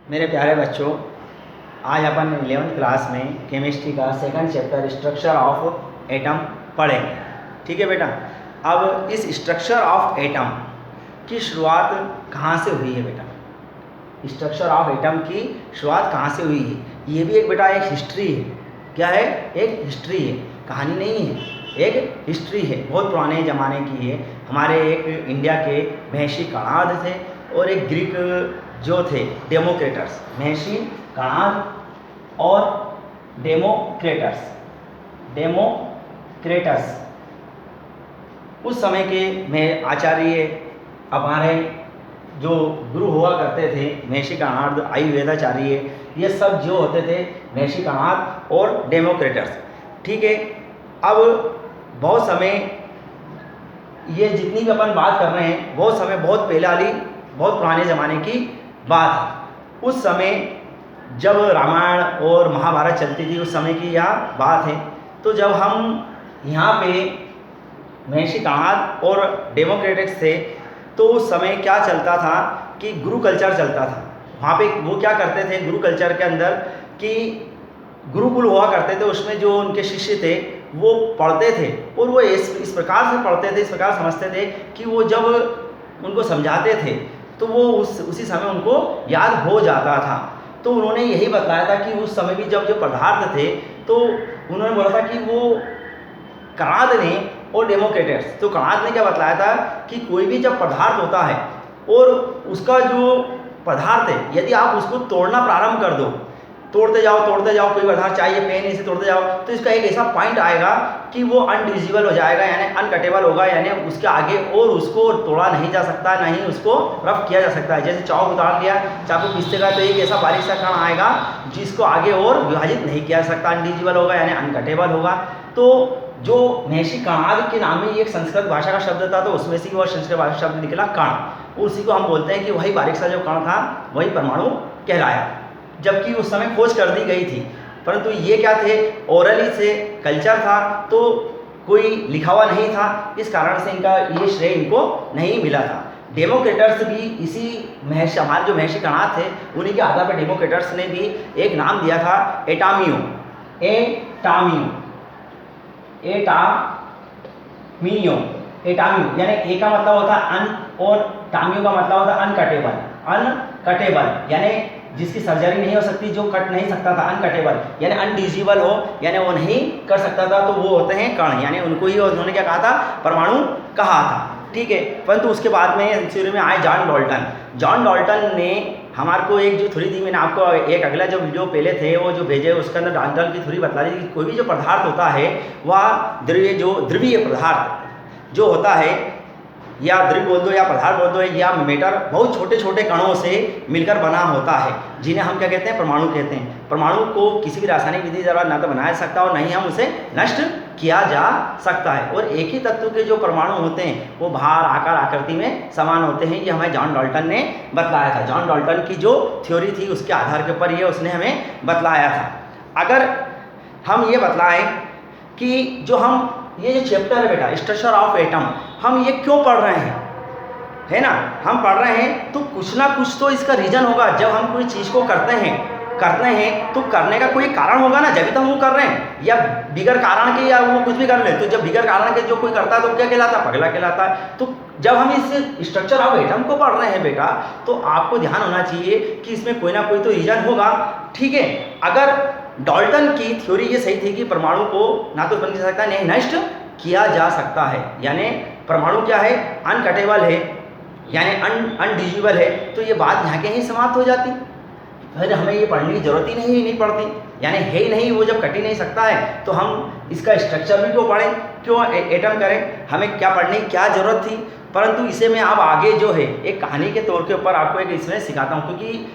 मेरे प्यारे बच्चों, आज अपन 11th क्लास में केमिस्ट्री का second chapter structure of atom पढ़ेंगे। ठीक है बेटा। अब इस स्ट्रक्चर ऑफ एटम की शुरुआत कहाँ से हुई है बेटा? स्ट्रक्चर ऑफ एटम की शुरुआत कहाँ से हुई है? ये भी एक बेटा एक हिस्ट्री है। क्या है? एक हिस्ट्री है, कहानी नहीं है, एक हिस्ट्री है। बहुत पुराने ज़माने की है। हमारे एक इंडिया के महर्षि कणाद थे और एक ग्रीक जो थे डेमोक्रेटस, महर्षि कणाद और डेमोक्रेटस उस समय के में आचार्य हमारे जो गुरु हुआ करते थे, महर्षि कणाद, आयुर्वेदाचार्य, ये सब जो होते थे महर्षि कणाद और डेमोक्रेटस। ठीक है। अब बहुत समय, ये जितनी भी अपन बात कर रहे हैं बहुत समय, बहुत पहले वाली, बहुत पुराने ज़माने की बात है। उस समय जब रामायण और महाभारत चलती थी, उस समय की यह बात है। तो जब हम यहाँ पे महर्षि कणाद और डेमोक्रेटस थे, तो उस समय क्या चलता था कि गुरु कल्चर चलता था। वहाँ पे वो क्या करते थे गुरु कल्चर के अंदर कि गुरुकुल हुआ करते थे, उसमें जो उनके शिष्य थे वो पढ़ते थे और वो इस प्रकार से पढ़ते थे, इस प्रकार समझते थे कि वो जब उनको समझाते थे तो वो उसी समय उनको याद हो जाता था। तो उन्होंने यही बताया था कि उस समय भी जब जो पदार्थ थे तो उन्होंने बोला था कि वो कणाद ने और डेमोक्रेटस, तो कणाद ने क्या बतलाया था कि कोई भी जब पदार्थ होता है और उसका जो पदार्थ है, यदि आप उसको तोड़ना प्रारंभ कर दो, तोड़ते जाओ कोई पदार्थ चाहिए पेन इसे तोड़ते जाओ, तो इसका एक ऐसा पॉइंट आएगा कि वो अनडिविजिबल हो जाएगा, यानी अनकटेबल होगा, यानी उसके आगे और उसको तोड़ा नहीं जा सकता, नहीं उसको रफ किया जा सकता है। जैसे चाकू उतार लिया, चाकू पीसते का तो एक ऐसा बारीक सा कण आएगा जिसको आगे और विभाजित नहीं किया जा सकता, अनडिविजिबल होगा यानी अनकटेबल होगा। तो जो महर्षि कणाद के नाम में एक संस्कृत भाषा का शब्द था, तो उसमें से वो संस्कृत भाषा शब्द निकला कण, उसी को हम बोलते हैं कि वही बारीक सा जो कण था वही परमाणु कहलाया। जबकि उस समय खोज कर दी गई थी, परंतु ये क्या थे, ओरली से कल्चर था, तो कोई लिखा हुआ नहीं था, इस कारण से इनका ये श्रेय इनको नहीं मिला था। डेमोक्रेटस भी इसी महर्षि, हमारे जो महर्षि कणाद थे उन्हीं के आधार पर डेमोक्रेटस ने भी एक नाम दिया था एटामियो यानी ए का मतलब होता है अन और टामियो का मतलब होता है अनकटेबल यानी जिसकी सर्जरी नहीं हो सकती, जो कट नहीं सकता था, अनकटेबल यानी अनडिविजिबल हो, यानी वो नहीं कर सकता था, तो वो होते हैं कण, यानी उनको ही उन्होंने क्या कहा था, परमाणु कहा था। ठीक है। परंतु उसके बाद में थ्योरी में आए जॉन डाल्टन ने हमारे को एक जो थ्योरी दी, मैंने आपको एक अगला जो वीडियो पहले थे वो जो भेजे, उसके अंदर डाल्टन की थ्योरी बता दी कि कोई भी जो पदार्थ होता है वह ध्रुवीय पदार्थ जो होता है, या द्रव्य बोल दो या पदार्थ बोल दो या मैटर, बहुत छोटे छोटे कणों से मिलकर बना होता है, जिन्हें हम क्या कहते हैं, परमाणु कहते हैं। परमाणु को किसी भी रासायनिक विधि द्वारा ना तो बनाया सकता और ना ही हम उसे नष्ट किया जा सकता है। और एक ही तत्व के जो परमाणु होते हैं वो भार, आकार, आकृति में समान होते हैं। ये हमें जॉन डाल्टन ने बतलाया था। जॉन डाल्टन की जो थ्योरी थी उसके आधार के ऊपर ये उसने हमें बतलाया था। अगर हम ये बतलाएं कि जो हम ये जो चैप्टर है बेटा स्ट्रक्चर ऑफ एटम, हम ये क्यों पढ़ रहे हैं, है ना, हम पढ़ रहे हैं तो कुछ ना कुछ तो इसका रीजन होगा। जब हम कोई चीज़ को करते हैं तो करने का कोई कारण होगा ना, जब तो हम वो कर रहे हैं, या बिगर कारण के या वो कुछ भी कर ले, तो जब बिगर कारण के जो कोई करता है तो क्या कहलाता है, पगला कहलाता है। तो जब हम इस स्ट्रक्चर ऑफ एटम को पढ़ रहे हैं बेटा, तो आपको ध्यान होना चाहिए कि इसमें कोई ना कोई तो रीजन होगा। ठीक है। अगर डाल्टन की थ्योरी ये सही थी कि परमाणु को ना तो उत्पन्न किया जा सकता है, नहीं नष्ट किया जा सकता है, यानी परमाणु क्या है, अनकटेबल है, यानी अनडिविजिबल है, तो ये बात यहाँ के ही समाप्त हो जाती, फिर हमें ये पढ़ने की जरूरत ही नहीं पड़ती, यानी है ही नहीं, वो जब कट ही नहीं सकता है तो हम इसका स्ट्रक्चर भी क्यों पढ़ें, क्यों एटम करें, हमें क्या पढ़ने की क्या ज़रूरत थी। परंतु इसे मैं अब आगे जो है एक कहानी के तौर के ऊपर आपको एक इसमें सिखाता हूँ, क्योंकि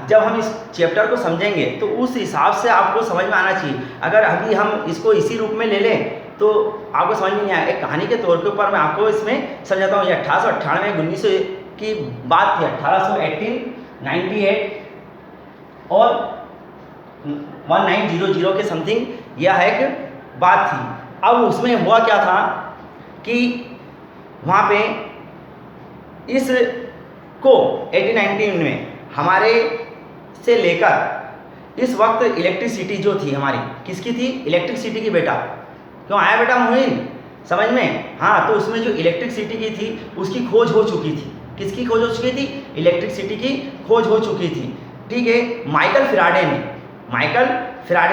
जब हम इस चैप्टर को समझेंगे तो उस हिसाब से आपको समझ में आना चाहिए। अगर अभी हम इसको इसी रूप में ले लें तो आपको समझ में नहीं आएगा। एक कहानी के तौर के ऊपर मैं आपको इसमें समझाता हूँ। ये 1898 1900 की बात थी, 1898 और 1900 के समथिंग यह एक बात थी। अब उसमें हुआ क्या था कि वहाँ पे इसको 1819 में हमारे से लेकर इस वक्त इलेक्ट्रिसिटी जो थी हमारी, किसकी थी? इलेक्ट्रिसिटी की बेटा। क्यों आया बेटा मोहिन समझ में? हाँ, तो उसमें जो इलेक्ट्रिसिटी की थी उसकी खोज हो चुकी थी। किसकी खोज हो चुकी थी? इलेक्ट्रिसिटी की खोज हो चुकी थी। ठीक है, माइकल फैराडे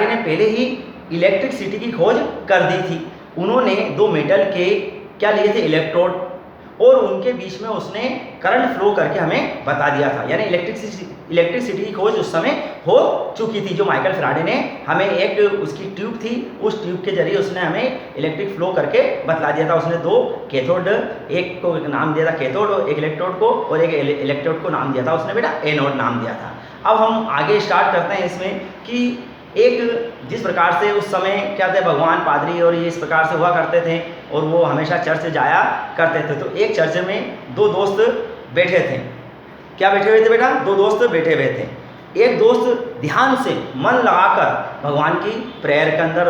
ने पहले ही इलेक्ट्रिसिटी की खोज कर दी थी। उन्होंने दो मेटल के क्या लिए थे? इलेक्ट्रोड, और उनके बीच में उसने करंट फ्लो करके हमें बता दिया था। यानी इलेक्ट्रिसिटी की खोज उस समय हो चुकी थी। जो माइकल फैराडे ने हमें एक उसकी ट्यूब थी, उस ट्यूब के जरिए उसने हमें इलेक्ट्रिक फ्लो करके बतला दिया था। उसने दो कैथोड, एक को नाम दिया था कैथोड, एक इलेक्ट्रोड को, और एक इलेक्ट्रोड को नाम दिया था उसने बेटा एनोड नाम दिया था। अब हम आगे स्टार्ट करते हैं इसमें कि एक जिस प्रकार से उस समय क्या थे, भगवान, पादरी और ये इस प्रकार से हुआ करते थे और वो हमेशा चर्च जाया करते थे। तो एक चर्च में दो दोस्त बैठे थे। क्या बैठे हुए थे बेटा? दो दोस्त बैठे हुए थे। एक दोस्त ध्यान से मन लगाकर भगवान की प्रेयर के अंदर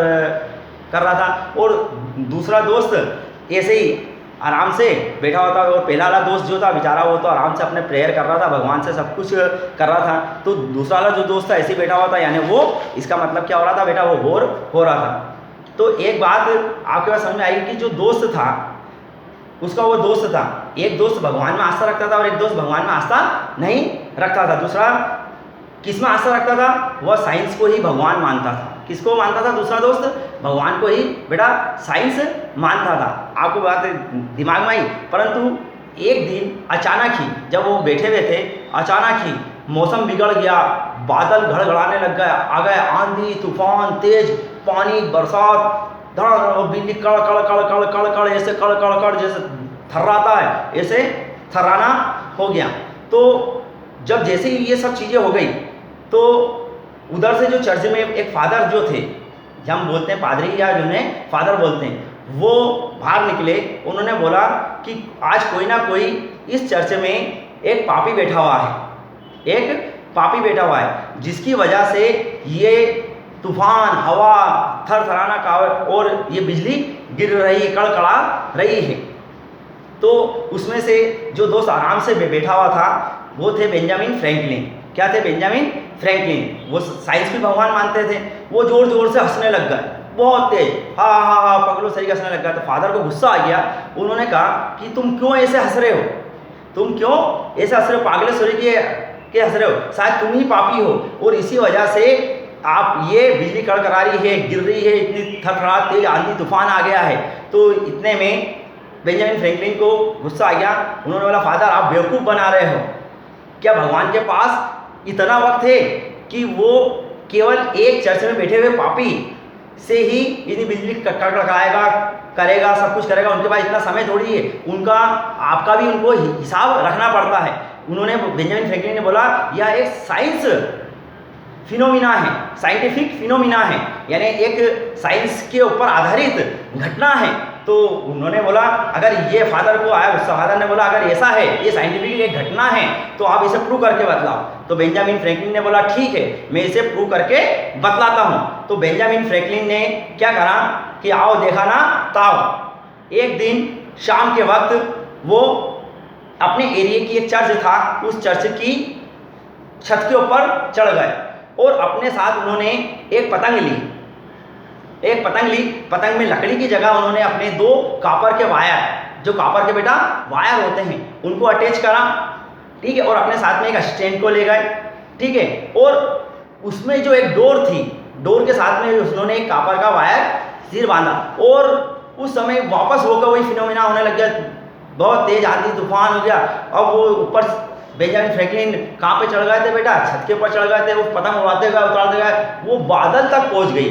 कर रहा था, और दूसरा दोस्त ऐसे ही आराम से बैठा हुआ था। और पहला वाला दोस्त जो था बेचारा, वो तो आराम से अपने प्रेयर कर रहा था, भगवान से सब कुछ कर रहा था। तो दूसरा वाला जो दोस्त था ऐसे ही बैठा हुआ था, यानी वो, इसका मतलब क्या हो रहा था बेटा? वो बोर हो रहा था। तो एक बात आपके पास समझ में आई कि जो दोस्त था उसका, वो दोस्त था, एक दोस्त भगवान में आस्था रखता था और एक दोस्त भगवान में आस्था नहीं रखता था। दूसरा किस में आस्था रखता था? वह साइंस को ही भगवान मानता था। किसको मानता था दूसरा दोस्त? भगवान को ही बेटा साइंस मानता था। आपको बात दिमाग में आई। परंतु एक दिन अचानक ही जब वो बैठे हुए थे, अचानक ही मौसम बिगड़ गया, बादल घड़घड़ाने लग गए, आ गए आंधी तूफान, तेज पानी, बरसात, धड़ बिजली कड़ कड़ कड़ कड़ कड़ कड़ ऐसे कड़ कड़ कड़ जैसे थर्राता है, ऐसे थर्राना हो गया। तो जब जैसे ही ये सब चीज़ें हो गई, तो उधर से जो चर्च में एक फादर जो थे, हम बोलते हैं पादरी या जिन्हें फादर बोलते हैं, वो बाहर निकले। उन्होंने बोला कि आज कोई ना कोई इस चर्च में एक पापी बैठा हुआ है, एक पापी बैठा हुआ है, जिसकी वजह से ये तूफान, हवा, थरथराना का और ये बिजली गिर रही, कड़कड़ा रही है। तो उसमें से जो दोस्त आराम से बैठा हुआ था वो थे बेंजामिन फ्रैंकलिन। क्या थे? Benjamin Franklin. वो साइंस भी भगवान मानते थे। वो जोर जोर से हंसने लग गए, बहुत तेज, हा हा हा पगलों सही हंसने लग गया। तो फादर को गुस्सा आ गया। उन्होंने कहा कि तुम क्यों ऐसे हंस रहे हो? तुम क्यों ऐसे हंस रहे हो? पागले सोरे के हंस रहे हो? शायद तुम ही पापी हो और इसी वजह से आप ये बिजली कड़कड़ा रही है, गिर रही है, इतनी थरथराहट, तेज आंधी तूफान आ गया है। तो इतने में बेंजामिन फ्रैंकलिन को गुस्सा आ गया। उन्होंने बोला, फादर आप बेवकूफ़ बना रहे हो। क्या भगवान के पास इतना वक्त है कि वो केवल एक चर्च में बैठे हुए पापी से ही इतनी बिजली कड़कड़ाएगा, करेगा, सब कुछ करेगा? उनके पास इतना समय थोड़ी है। उनका, आपका भी उनको हिसाब रखना पड़ता है। उन्होंने, बेंजामिन फ्रैंकलिन ने बोला, यह एक साइंस फिनोमिना है, साइंटिफिक फिनोमिना है, यानी एक साइंस के ऊपर आधारित घटना है। तो उन्होंने बोला, अगर ये फादर को आया गुस्सा, फादर ने बोला अगर ऐसा है, ये साइंटिफिक एक घटना है, तो आप इसे प्रूव करके बतलाओ। तो बेंजामिन फ्रैंकलिन ने बोला, ठीक है, मैं इसे प्रूव करके बतलाता हूँ। तो बेंजामिन फ्रैंकलिन ने क्या करा कि आओ देखा ना ताओ। एक दिन शाम के वक्त वो अपने एरिया की एक चर्च था, उस चर्च की छत के ऊपर चढ़ गए और अपने साथ उन्होंने एक पतंग ली। पतंग में लकड़ी की जगह उन्होंने अपने दो कॉपर के वायर, जो कॉपर के बेटा वायर होते हैं, उनको अटैच करा। ठीक है, और अपने साथ में एक स्टैंड को ले गए। ठीक है, और उसमें जो एक डोर थी, डोर के साथ में उन्होंने एक कॉपर का वायर सिर बांधा। और उस समय वापस होकर वही फिनोमिना होने लग गया, बहुत तेज आंधी तूफान हो गया। अब वो ऊपर बेंजामिन फ्रैंकलिन कहाँ पे चढ़ गए थे बेटा? छत के ऊपर चढ़ गए थे। वो पतंग उड़ाते गए, वो बादल तक पहुँच गई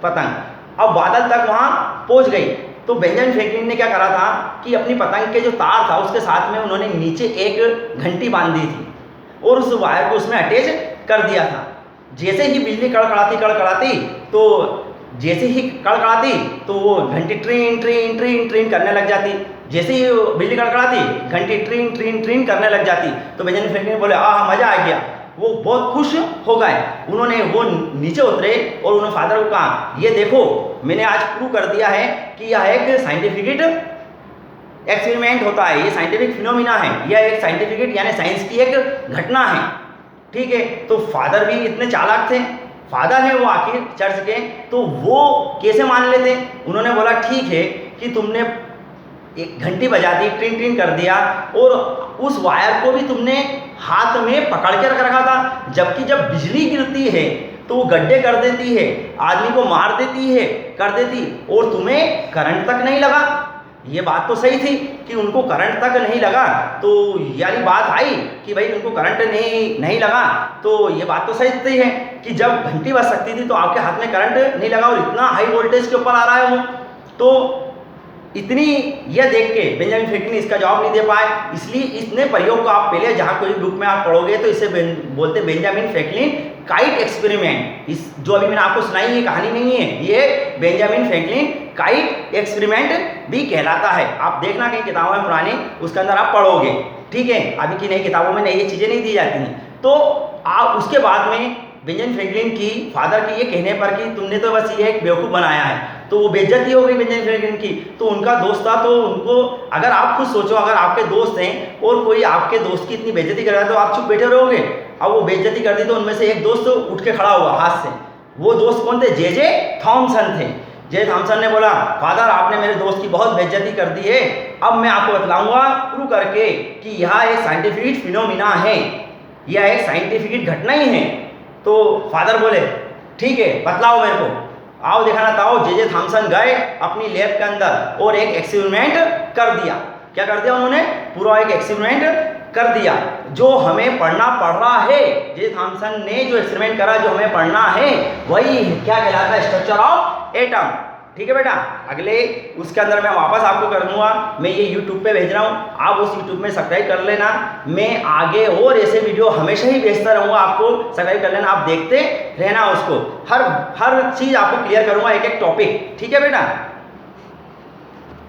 पतंग। अब बादल तक वहाँ पहुँच गई। तो बेंजामिन फ्रैंकलिन ने क्या करा था कि अपनी पतंग के जो तार था उसके साथ में उन्होंने नीचे एक घंटी बांध दी थी और उस वायर को उसमें अटैच कर दिया था। जैसे ही बिजली कड़कड़ाती तो वो घंटी ट्रीन ट्रीन ट्रीन ट्रीन करने लग जाती। जैसे ही बिजली कड़कड़ाती, घंटी ट्रीन ट्रीन ट्रीन करने लग जाती। तो बेंजामिन फ्रैंकलिन बोले, मज़ा आ गया। वो बहुत खुश हो गए। उन्होंने वो नीचे उतरे और उन्होंने फादर को कहा, ये देखो मैंने आज प्रूव कर दिया है कि यह एक साइंटिफिक एक्सपेरिमेंट होता है, ये साइंटिफिक फिनोमिना है, यह एक साइंटिफिक यानी साइंस की एक घटना है। ठीक है। तो फादर भी इतने चालाक थे, फादर है वो आखिर चर्च के, तो वो कैसे मान लेते? उन्होंने बोला ठीक है कि तुमने एक घंटी बजा दी, ट्रिन ट्रिन कर दिया, और उस वायर को भी तुमने हाथ में पकड़ के रख रखा था, जबकि जब बिजली गिरती है तो वो गड्ढे कर देती है, आदमी को मार देती है, कर देती, और तुम्हें करंट तक नहीं लगा। ये बात तो सही थी कि उनको करंट तक नहीं लगा, तो यानी बात आई कि भाई उनको करंट नहीं लगा, तो ये बात तो सही है कि जब घंटी बज सकती थी तो आपके हाथ में करंट नहीं लगा, और इतना हाई वोल्टेज के ऊपर आ रहा है वो। तो इतनी यह देख के बेंजामिन फ्रैंकलिन इसका जवाब नहीं दे पाए, इसलिए इसने प्रयोग को आप पहले जहाँ कोई बुक में आप पढ़ोगे तो इसे बोलते बेंजामिन फ्रैंकलिन काइट एक्सपेरिमेंट। इस जो अभी मैंने आपको सुनाई ये कहानी नहीं है, ये बेंजामिन फ्रैंकलिन काइट एक्सपेरिमेंट भी कहलाता है। आप देखना कहीं किताबों में पुरानी, उसके अंदर आप पढ़ोगे, ठीक है। अभी की नई किताबों में नई ये चीज़ें नहीं दी जाती हैं। तो आप उसके बाद में बेंजामिन फ्रैंकलिन की फादर के ये कहने पर कि तुमने तो बस ये एक बेवकूफ़ बनाया है, तो वो बेइज्जती हो गई बेंजामिन फ्रैंकलिन की। तो उनका दोस्त था, तो उनको, अगर आप खुद सोचो, अगर आपके दोस्त हैं और कोई आपके दोस्त की इतनी बेइज्जती कर रहा है तो आप चुप बैठे रहोगे? अब वो बेइज्जती कर दी तो उनमें से एक दोस्त उठ के खड़ा हुआ हाथ से। वो दोस्त कौन थे? जे थॉमसन थे। जे थॉमसन ने बोला, फादर आपने मेरे दोस्त की बहुत बेइज्जती कर दी है, अब मैं आपको बतलाऊंगा प्रूव करके कि यह एक साइंटिफिक फिनोमिना है, यह एक साइंटिफिक घटना ही है। तो फादर बोले ठीक है बतलाओ मेरे को, आओ दिखाना ताओ। जे थॉमसन गए अपनी लैब के अंदर और एक एक्सपेरिमेंट कर दिया। क्या कर दिया उन्होंने? पूरा एक एक्सपेरिमेंट कर दिया जो हमें पढ़ना पड़ रहा है। जे थॉमसन ने जो एक्सपेरिमेंट करा जो हमें पढ़ना है वही क्या कहलाता है? Structure of atom. ठीक है बेटा, अगले उसके अंदर मैं वापस आपको कर दूंगा। मैं ये YouTube पे भेज रहा हूँ, आप उस YouTube में सब्सक्राइब कर लेना। मैं आगे और ऐसे वीडियो हमेशा ही भेजता रहूँगा, आपको सब्सक्राइब कर लेना, आप देखते रहना उसको। हर चीज़ आपको क्लियर करूँगा, एक एक टॉपिक। ठीक है बेटा।